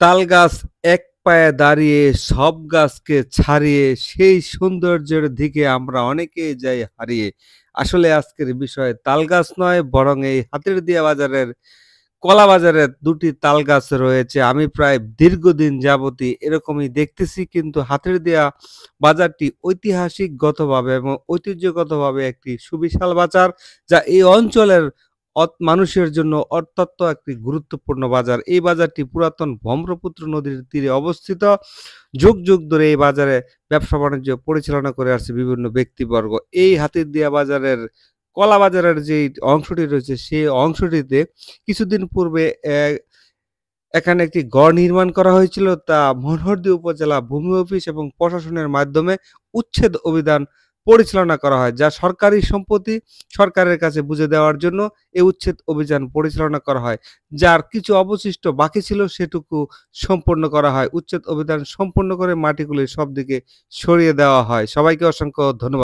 তাল গাছ এক পায়ে দাঁড়িয়ে সব গাছকে ছাড়িয়ে সেই সৌন্দর্যের দিকে আমরা অনেকেই যাই হারিয়ে। আসলে আজকের বিষয় তাল গাছ নয় বরং এই হাতিরদিয়া বাজারের কলা বাজারে ২ টি তাল গাছ রয়েছে। আমি প্রায় দীর্ঘদিন যাবতই এরকমই দেখতেছি, কিন্তু হাতিরদিয়া বাজারটি ঐতিহাসিকগতভাবে এবং ঐতিহ্যগতভাবে একটি সুবিশাল বাজার, যা এই অঞ্চলের মানুষের জন্য অত্যন্ত একটি গুরুত্বপূর্ণ বাজার। এই বাজারটি পুরাতন ব্রহ্মপুত্র নদীর তীরে অবস্থিত। যুগ, যুগ ধরে এই বাজারে ব্যবসা-বাণিজ্য পরিচালনা করে আসছে বিভিন্ন ব্যক্তিবর্গ। এই হাতিরদিয়া বাজারের কলা বাজারের যেই অংশটি রয়েছে, সেই অংশটিতে কিছুদিন পূর্বে এখানে একটি গড় নির্মাণ করা হয়েছিল। তা মনোহরদী উপজেলা ভূমি অফিস এবং প্রশাসনের মাধ্যমে উচ্ছেদ অভিযান পরিচালনা করা হয়। যা সরকারি সম্পত্তি সরকারের কাছে বুঝে দেওয়ার জন্য এই উচ্ছেদ অভিযান পরিচালনা করা হয়। যার কিছু অবশিষ্ট বাকি ছিল সেটুকু সম্পন্ন করা হয়। উচ্ছেদ অভিযান সম্পন্ন করে মাটিগুলি সব দিকে সরিয়ে দেওয়া হয়। সবাইকে অসংখ্য ধন্যবাদ।